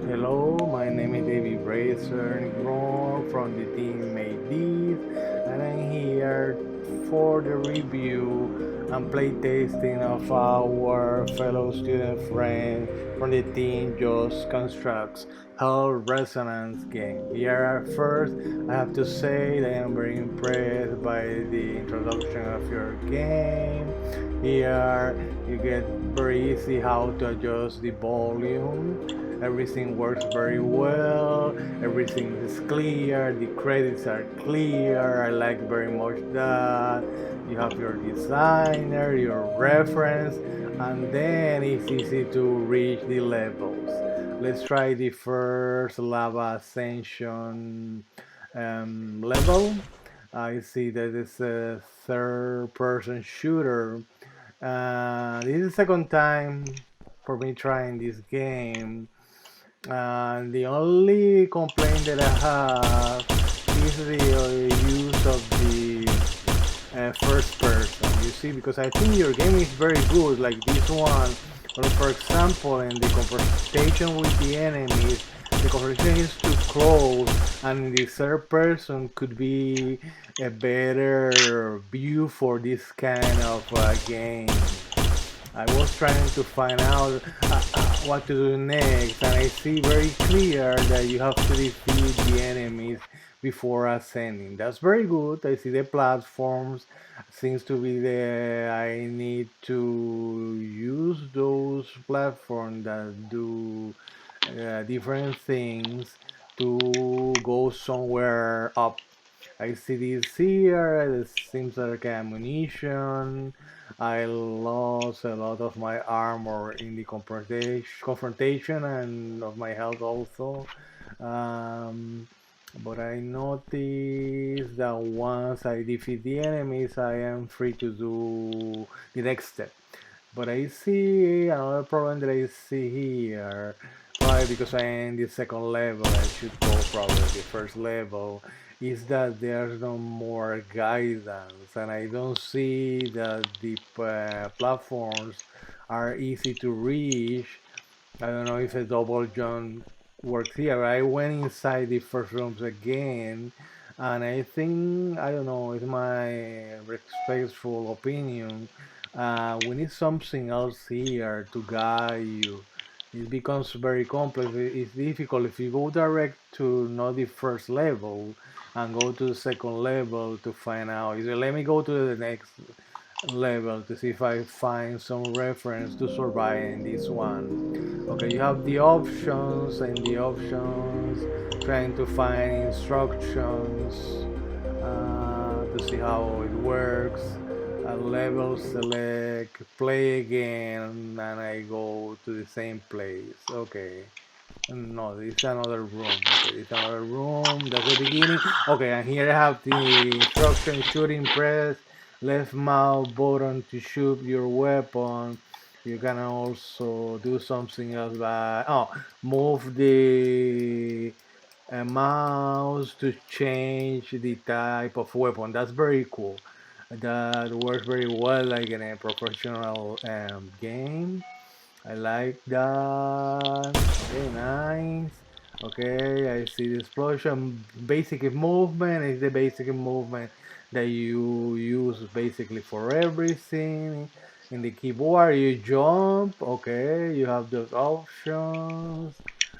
Hello, my name is David Bracer from the team Made This, and I'm here for the review and playtesting of our fellow student friend from the team Just Constructs Hell Resonance game. Here first, I have to say that I am very impressed by the introduction of your game. Here you get very easy how to adjust the volume. Everything works very well, everything is clear, the credits are clear. I like very much that you have your designer, your reference, and then it's easy to reach the levels. Let's try the first lava ascension level. I see that it's a third person shooter. This is the second time for me trying this game. The only complaint that I have is the use of the first person. You see, because I think your game is very good, like this one. But for example, in the confrontation with the enemies, the confrontation is too close, and the third person could be a better view for this kind of game. I was trying to find out what to do next, and I see very clear that you have to defeat the enemies before ascending. That's very good. I see the platforms. Seems to be the I need to use those platforms that do different things to go somewhere up. I see this here. It seems like ammunition. I lost a lot of my armor in the confrontation and of my health also. Um, but I noticed that once I defeat the enemies, I am free to do the next step. But I see another problem that I see here. Probably because I am in the second level, I should go probably the first level. Is that there's no more guidance, and I don't see that the platforms are easy to reach. I don't know if a double jump works here. I went inside the first rooms again, and I think, I don't know, it's my respectful opinion. We need something else here to guide you. It becomes very complex. It's difficult if you go direct to not the first level and go to the second level to find out. Let me go to the next level to see if I find some reference to survive in this one. Okay, you have the options, and the options trying to find instructions to see how it works. Level select, play again, and I go to the same place. Okay. No, this is another room. Okay, this is another room. That's the beginning. Okay, and here I have the instruction: shooting, press left mouse button to shoot your weapon. You can also do something else by move the mouse to change the type of weapon. That's very cool. That works very well, like in a professional game. I like that. Okay, nice. Okay, I see the explosion. Basic movement is the basic movement that you use basically for everything. In the keyboard, you jump. Okay, you have those options.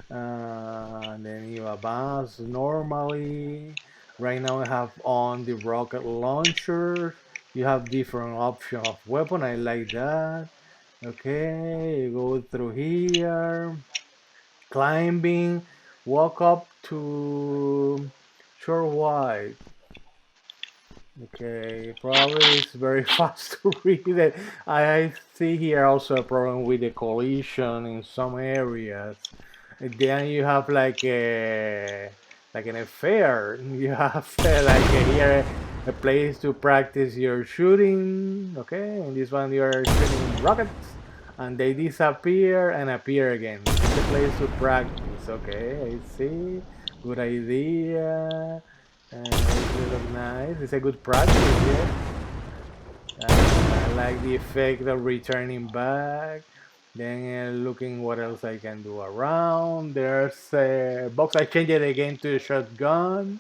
And then you advance normally. Right now, I have on the rocket launcher. You have different options of weapon. I like that. Okay, you go through here, climbing, walk up to short wide. Okay, probably it's very fast to read it. I see here also a problem with the collision in some areas. And then you have like an affair. You have here a place to practice your shooting. Okay, in this one you are shooting rockets, and they disappear and appear again. It's a place to practice. Okay, I see. Good idea. It looks nice. It's a good practice, yeah. I like the effect of returning back. Then looking what else I can do around. There's a box. I changed it again to a shotgun.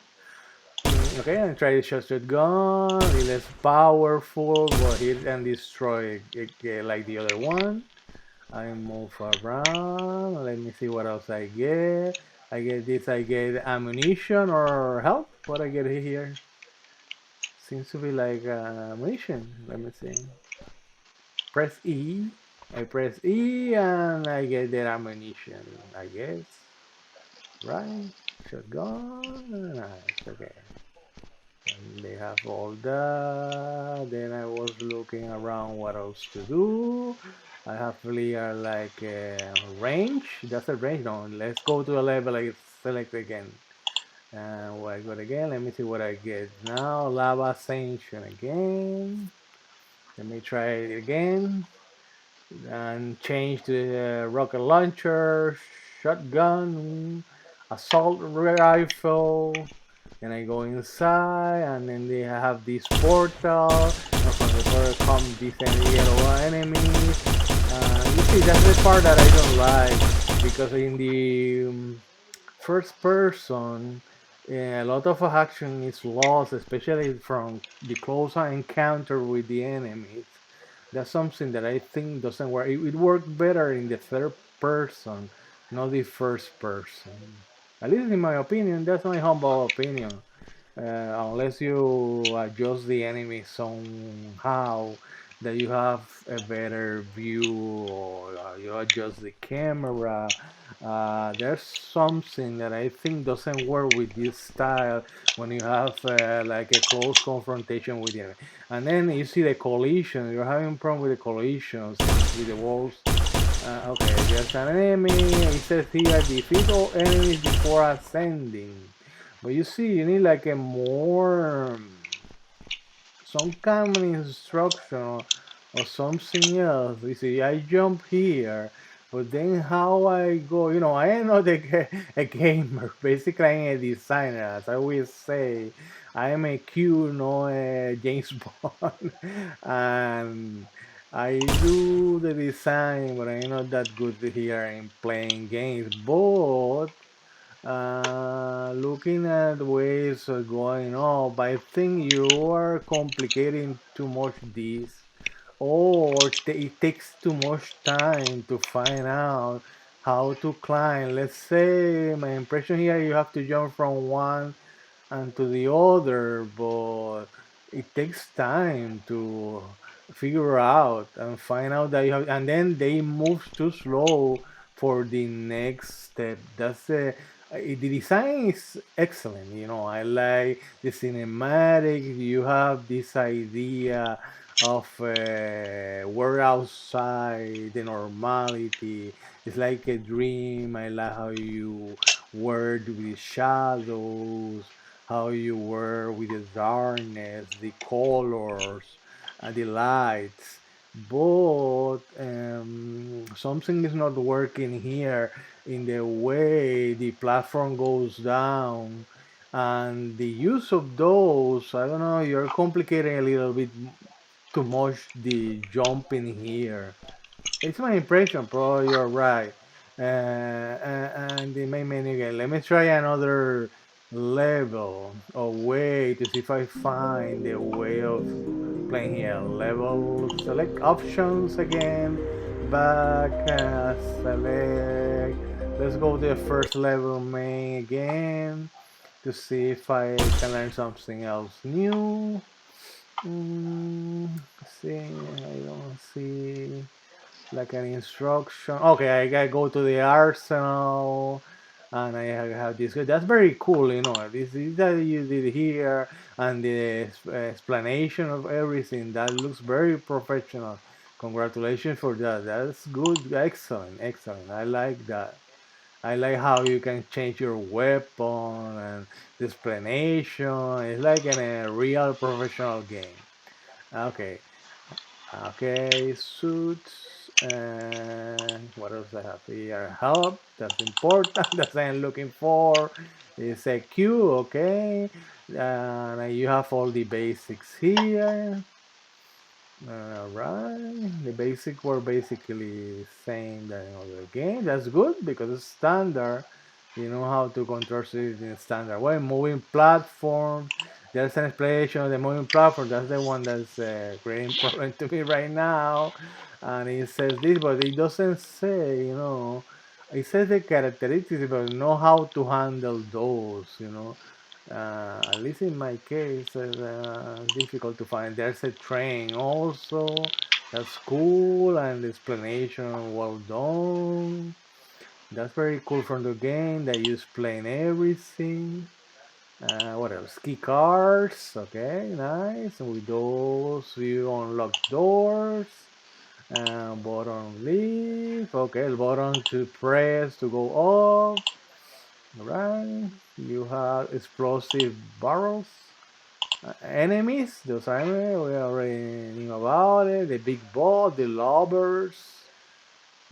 Okay, and try the shotgun. It's less powerful, but hit and destroy like the other one. I move around. Let me see what else I get. I get this. I get ammunition or health. What I get here seems to be like ammunition. Let me see. Press E. I press E and I get the ammunition. I guess. Right. Shotgun. Nice. Okay. And they have all that. Then I was looking around what else to do. I have clear like range. That's a range. No, let's go to a level. I select again. And what I got again. Let me see what I get now. Lava Ascension again. Let me try it again. And change to rocket launcher, shotgun, assault rifle. And I go inside, and then they have this portal, and from the portal come these yellow enemies. You see, that's the part that I don't like, because in the first person, a lot of action is lost, especially from the closer encounter with the enemies. That's something that I think doesn't work. It works better in the third person, not the first person. At least in my opinion, that's my humble opinion. Unless you adjust the enemy somehow that you have a better view, or you adjust the camera. There's something that I think doesn't work with this style when you have like a close confrontation with the enemy. And then you see the collision. You're having problem with the collisions with the walls. Okay, there's an enemy. It says here, defeat all enemies before ascending. But you see, you need like a more, some kind of instruction or something else. You see, I jump here, but then how I go, I am not a gamer. Basically, I'm a designer, as I always say. I am a Q, no a James Bond. And I do the design, but I'm not that good here in playing games. But looking at ways of going up, I think you are complicating too much this, or it takes too much time to find out how to climb. Let's say my impression here, you have to jump from one and to the other, but it takes time to figure out and find out that you have, and then they move too slow for the next step. That's the design is excellent. I like the cinematic. You have this idea of we're outside the normality. It's like a dream. I like how you work with shadows, how you work with the darkness, the colors, the lights. But something is not working here in the way the platform goes down, and the use of those. I don't know. You're complicating a little bit too much the jumping here. It's my impression, probably you're right. And the main menu again. Let me try another level or way to see if I find the way of playing here. Level, select options again. Back, select. Let's go to the first level main again to see if I can learn something else new. See, I don't see like an instruction. Okay, I gotta go to the arsenal, and I have this. That's very cool, This is that you did here, and the explanation of everything. That looks very professional. Congratulations for that. That's good. Excellent, excellent. I like that. I like how you can change your weapon and the explanation. It's like in a real professional game. Okay. Okay, suits, and what else I have here? Help, that's important, that's what I'm looking for. It's a queue, okay. And you have all the basics here. Right. The basic were basically same than in other game. That's good because it's standard. You know how to control it in standard way. Moving platform. There's an explanation of the moving platform. That's the one that's creating problem to me right now. And it says this, but it doesn't say, it says the characteristics, but know how to handle those. At least in my case, difficult to find. There's a train also. That's cool, and the explanation well done. That's very cool from the game. That you explain everything. What else? Key cards. Okay, nice. And with those, you unlock doors. Button leave. Okay, the button to press to go off. Right. You have explosive barrels. Enemies, those enemies, we already knew about it. The big boss, the lovers,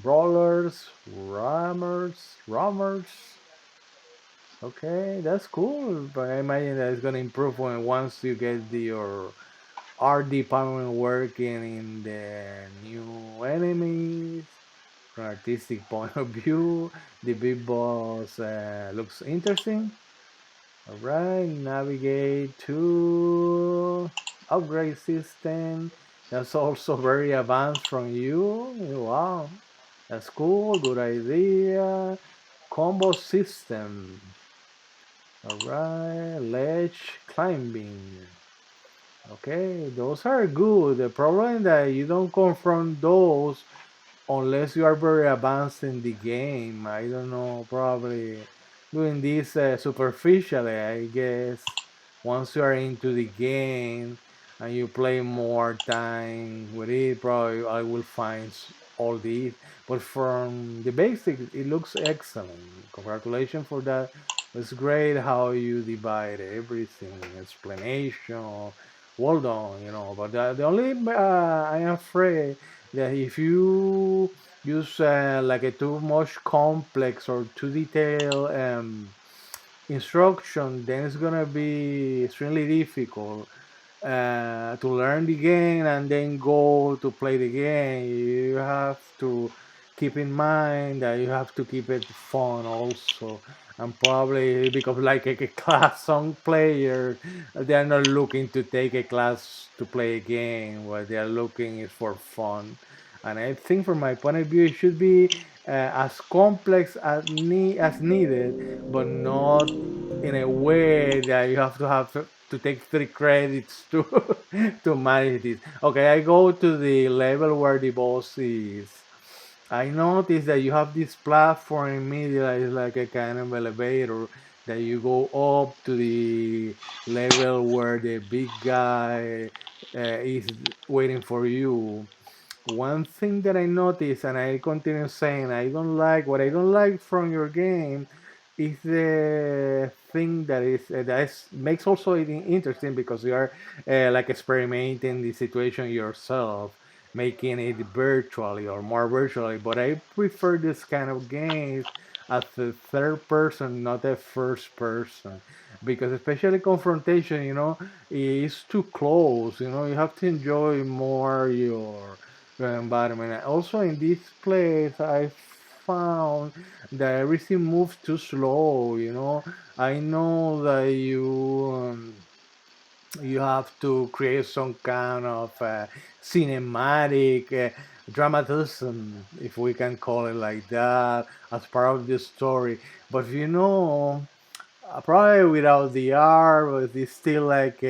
brawlers, rammers. Okay, that's cool. But I imagine that it's gonna improve when once you get your art department working in the new enemies. From artistic point of view, the big boss looks interesting. Alright, navigate to upgrade system. That's also very advanced from you. Wow, that's cool, good idea. Combo system. Alright, ledge climbing. Okay, those are good. The problem is that you don't confront those unless you are very advanced in the game. I don't know, probably doing this superficially, I guess. Once you are into the game and you play more time with it, probably I will find all these. But from the basics, it looks excellent. Congratulations for that. It's great how you divide everything, explanation. Well done. But the only I am afraid that if you use like a too much complex or too detailed instruction, then it's gonna be extremely difficult to learn the game and then go to play the game. You have to keep in mind that you have to keep it fun also. And probably because like a class song player, they are not looking to take a class to play a game. What they are looking is for fun. And I think from my point of view, it should be as complex as needed, but not in a way that you have to take 3 credits to to manage this. Okay, I go to the level where the boss is. I noticed that you have this platform in middle that is like a kind of elevator that you go up to the level where the big guy is waiting for you. One thing that I noticed, and I continue saying, what I don't like from your game is the thing makes also it interesting because you are like experimenting the situation yourself, making it virtually or more virtually. But I prefer this kind of games as a third person, not a first person, because especially confrontation, is too close. You have to enjoy more your environment. And also in this place, I found that everything moves too slow. I know that you have to create some kind of cinematic dramatism, if we can call it like that, as part of the story. But probably without the R, but it's still like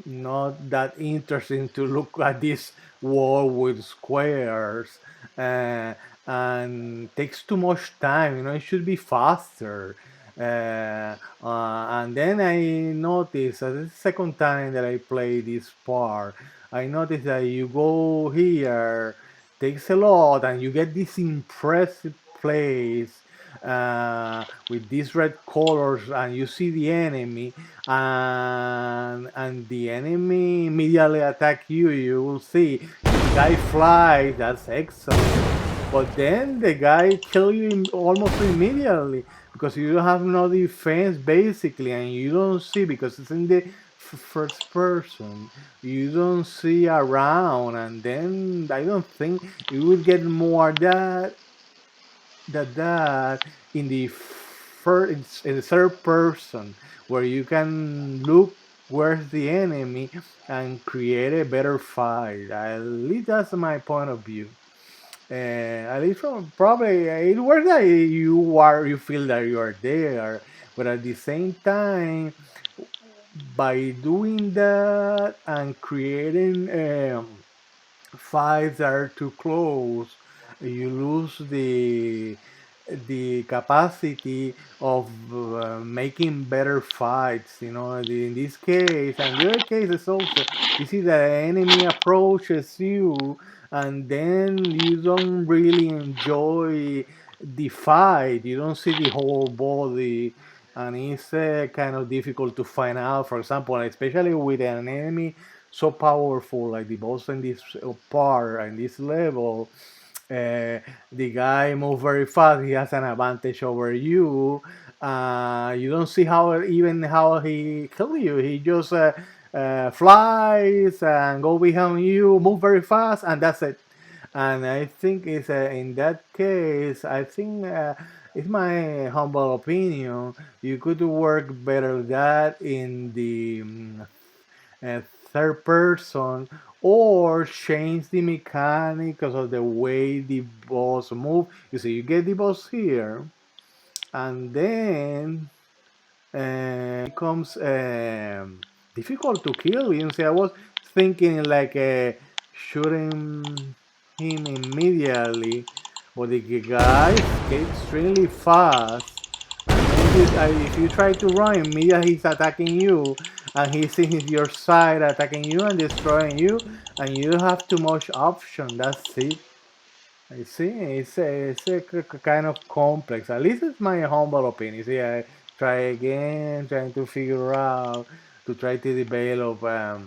not that interesting to look at this wall with squares, uh, and takes too much time. It should be faster. And then I noticed the second time that I play this part, I noticed that you go here, takes a lot, and you get this impressive place with these red colors, and you see the enemy, and the enemy immediately attack you. You will see the guy flies. That's excellent. But then the guy kill you almost immediately because you don't have no defense basically, and you don't see because it's in the first person. You don't see around, and then I don't think you would get more that in the first, in the third person, where you can look where's the enemy and create a better fight. At least that's my point of view. At least from probably it works that you feel that you are there, but at the same time, by doing that and creating fights that are too close, you lose the capacity of making better fights. You know, in this case and the other cases also, you see the enemy approaches you, and then you don't really enjoy the fight. You don't see the whole body, and it's kind of difficult to find out. For example, especially with an enemy so powerful like the boss in this part and this level, the guy moves very fast. He has an advantage over you. You don't see how he kill you. He just flies and go behind you, move very fast, and that's it. And I think it's in that case, I think it's my humble opinion. You could work better that in the uh, third person, or change the mechanics of the way the boss move. You see, you get the boss here, and then becomes difficult to kill. You see, I was thinking like shooting him immediately, but the guy escapes extremely fast. And then if you try to run, immediately he's attacking you, and he's in your side attacking you and destroying you, and you don't have too much option. That's it. I see. It's a kind of complex. At least it's my humble opinion. See, I try again, trying to figure out to try to develop a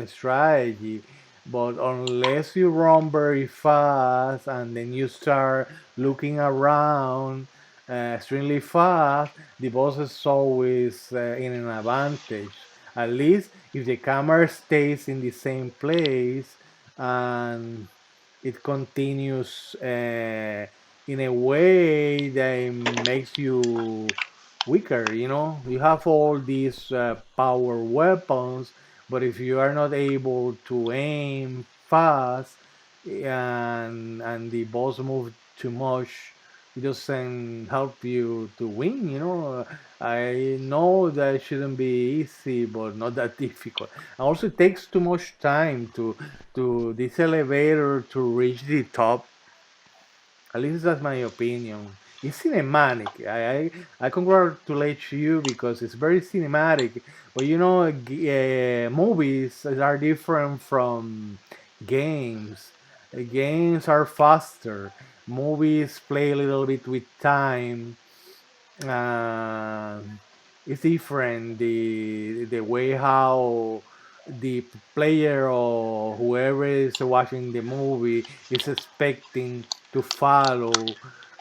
strategy. But unless you run very fast and then you start looking around extremely fast, the boss is always in an advantage. At least if the camera stays in the same place and it continues in a way that makes you weaker. You know, you have all these power weapons, but if you are not able to aim fast and the boss moves too much, it doesn't help you to win. You know, I know that it shouldn't be easy, but not that difficult. And also, it takes too much time to this elevator to reach the top. At least that's my opinion. It's cinematic. I congratulate you because it's very cinematic. But you know, movies are different from games. Games are faster. Movies play a little bit with time. uh, it's different, the way how the player or whoever is watching the movie is expecting to follow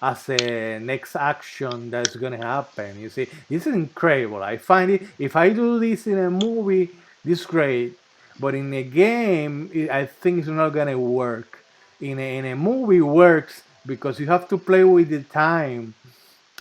as a next action that's gonna happen. You see, this is incredible. I find it, if I do this in a movie, this is great, but in a game I think it's not gonna work. In a movie works because you have to play with the time,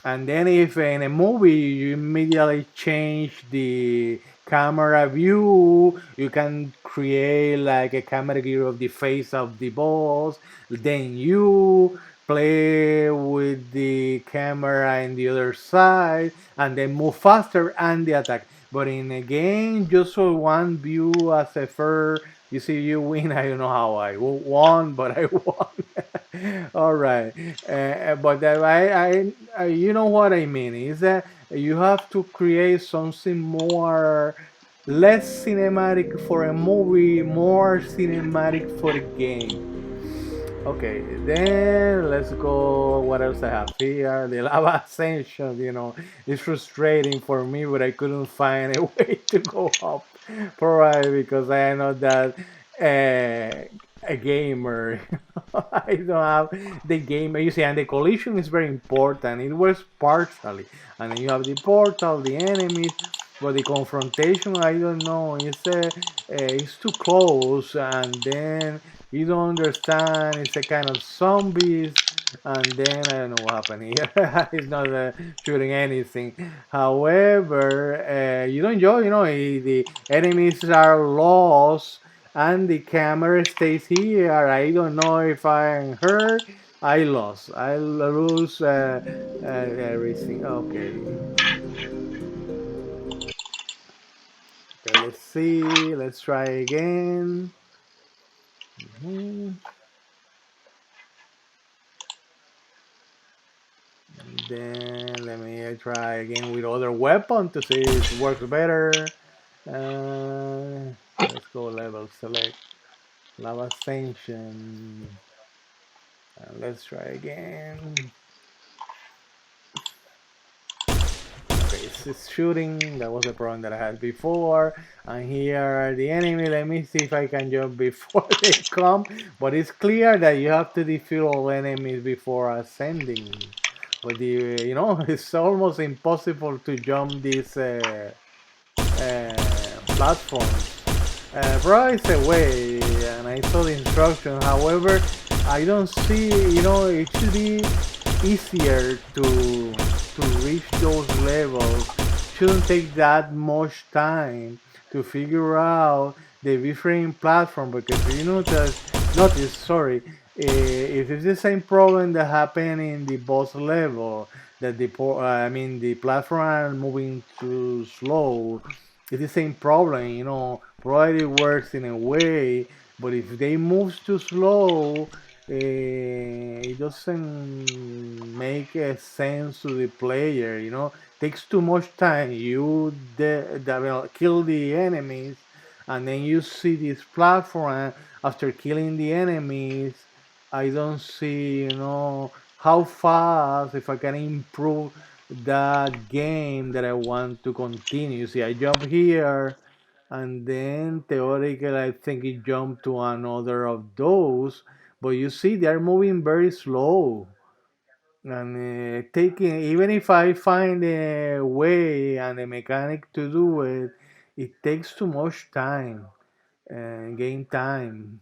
and then if in a movie you immediately change the camera view, you can create like a camera view of the face of the boss. Then you play with the camera in the other side and then move faster and the attack. But in a game, just for one view as a first, you see you win. I don't know how I won, but I won. All right, but you know what I mean is that you have to create something more, less cinematic for a movie, more cinematic for a game. Okay, then let's go. What else I have here? The lava ascension. You know, it's frustrating for me, but I couldn't find a way to go up. Probably because I am not that a gamer. I don't have the game. You see, and the collision is very important. It works partially, and then you have the portal, the enemies. but the confrontation, I don't know. It's too close, and then you don't understand. It's a kind of zombies, and then I don't know what happened here. It's not shooting anything. However, you don't enjoy. The enemies are lost, and the camera stays here. I don't know if I'm hurt. I lost. I lose everything. Okay. Okay, let's see. Let's try again. Mhm. Then let me try again with other weapon to see if it works better. Let's go level select lava ascension. And let's try again. Okay, it's shooting. That was the problem that I had before. And here are the enemy. Let me see if I can jump before they come. But it's clear that you have to defeat all enemies before ascending. But it's almost impossible to jump these platforms. Bro, it's a way, and I saw the instruction. However, I don't see. It should be easier to reach those levels. Shouldn't take that much time to figure out the different platform because notice, sorry, if it's the same problem that happened in the boss level, that the platform are moving too slow. It's the same problem, probably works in a way, but if they move too slow, it doesn't make a sense to the player. Takes too much time. Well, kill the enemies, and then you see this platform after killing the enemies. I don't see, how fast if I can improve that game that I want to continue. See, I jump here, and then theoretically I think it jumped to another of those, but you see they're moving very slow, and taking even if I find a way and a mechanic to do it, it takes too much time and game time.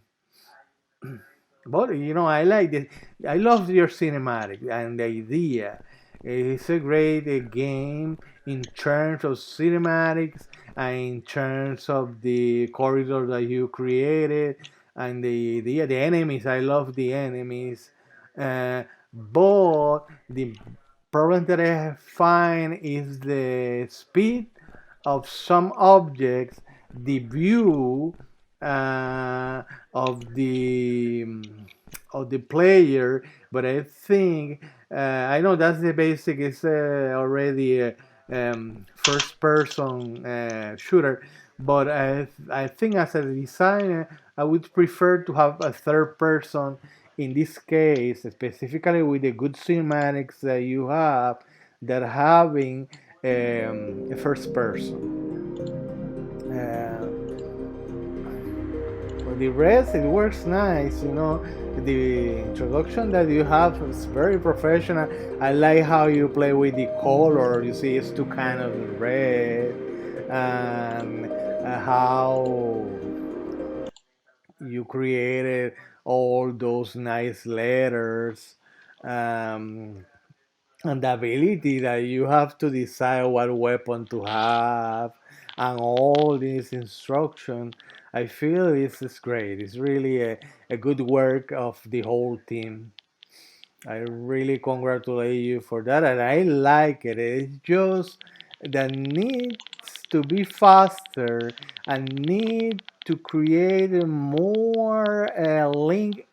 But I like this. I love your cinematic and the idea. It's a great game in terms of cinematics and in terms of the corridor that you created and the enemies. I love the enemies, but the problem that I find is the speed of some objects, the view uh, of the of the player. But I think I know that's the basic. It's already a first person shooter, but I think as a designer I would prefer to have a third person in this case, specifically with the good cinematics that you have, that having a first person. For the rest, it works nice. The introduction that you have is very professional. I like how you play with the color. You see, it's two kind of red, and how you created all those nice letters. Um, and the ability that you have to decide what weapon to have and all this instruction. I feel this is great. It's really a good work of the whole team. I really congratulate you for that, and I like it. It's just that needs to be faster and need to create more link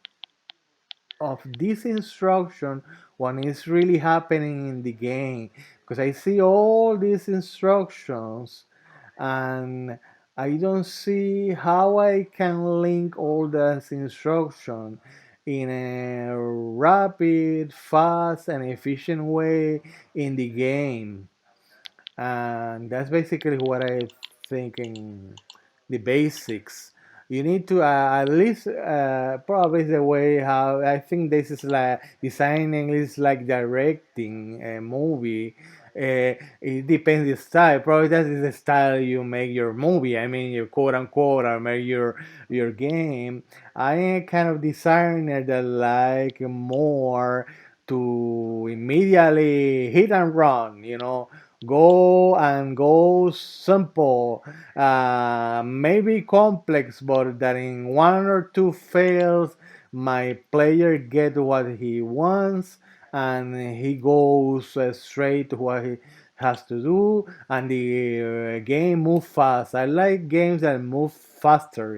of this instruction when it's really happening in the game, because I see all these instructions and I don't see how I can link all those instructions in a rapid, fast, and efficient way in the game. And that's basically what I think in the basics. You need to at least probably the way how I think this is like designing is like directing a movie. It depends the style. Probably that is the style you make your movie. I mean, your quote unquote, or make your game. I am a kind of designer that like more to immediately hit and run. Go simple, maybe complex, but that in one or two fails, my player get what he wants, and he goes straight to what he has to do, and the game move fast. I like games that move faster.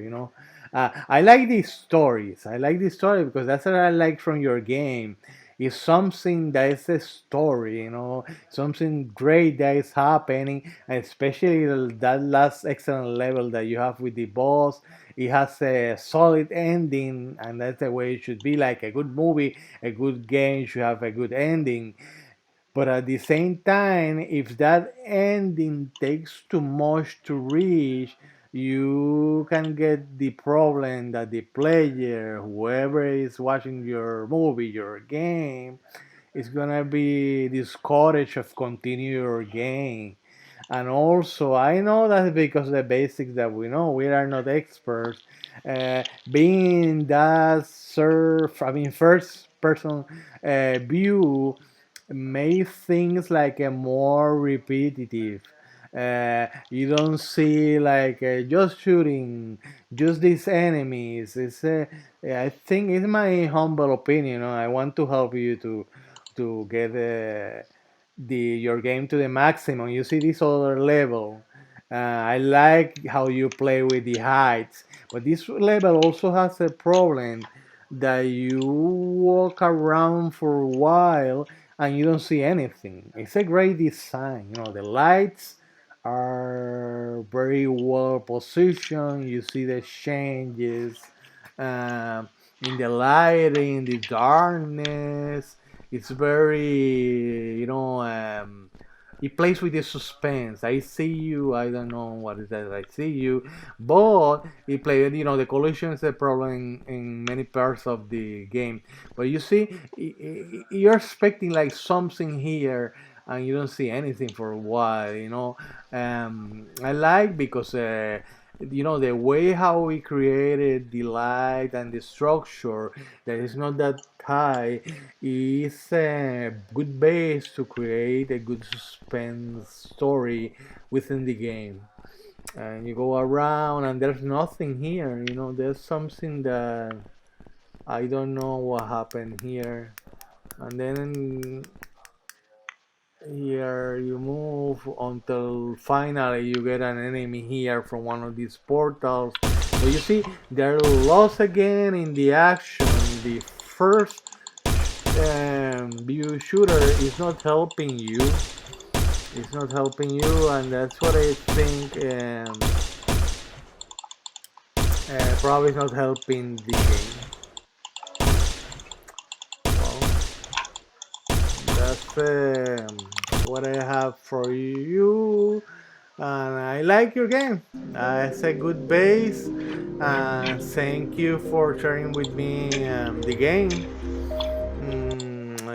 I like these stories. I like the story because that's what I like from your game. It's something that is a story, something great that is happening, and especially that last excellent level that you have with the boss. It has a solid ending, and that's the way it should be. Like a good movie, a good game should have a good ending. But at the same time, if that ending takes too much to reach, you can get the problem that the player, whoever is watching your movie, your game, is gonna be discouraged of continue your game. And also, I know that because the basics that we know, we are not experts. Being that first person view, make things like a more repetitive. You don't see like just shooting, just these enemies. I think it's my humble opinion. I want to help you to get your game to the maximum. You see this other level. I like how you play with the heights, but this level also has a problem that you walk around for a while and you don't see anything. It's a great design. The lights are very well positioned. You see the changes um, in the lighting, the darkness. It's very, it plays with the suspense. I see you. I don't know what is that. I see you, but it plays. The collision is a problem in many parts of the game. But you see, you're expecting like something here, and you don't see anything for a while. I like because the way how we created the light and the structure that is not that high is a good base to create a good suspense story within the game. And you go around and there's nothing here. There's something that I don't know what happened here. And then here you move until finally you get an enemy here from one of these portals. But you see, they're lost again in the action. The first view shooter is not helping you. It's not helping you, and that's what I think. Probably not helping the game. Well, that's what I have for you. And I like your game. It's a good base. And thank you for sharing with me the game.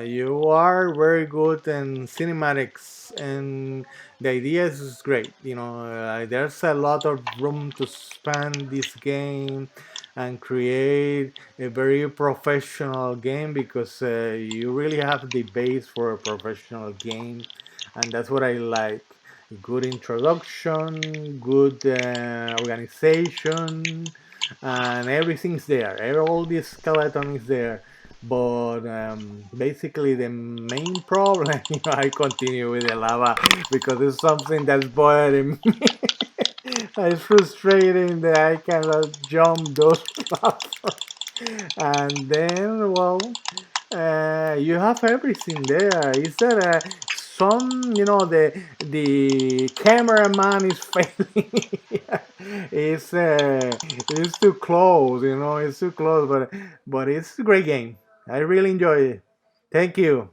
You are very good in cinematics, and the idea is great. There's a lot of room to expand this game and create a very professional game because you really have the base for a professional game, and that's what I like. Good introduction, good organization, and everything's there. All the skeleton is there. But basically, the main problem, I continue with the lava because it's something that's bothering me. It's frustrating that I cannot jump those platforms. And then, well, you have everything there. Is there some, the cameraman is failing? It's too close, it's too close, but it's a great game. I really enjoy it. Thank you.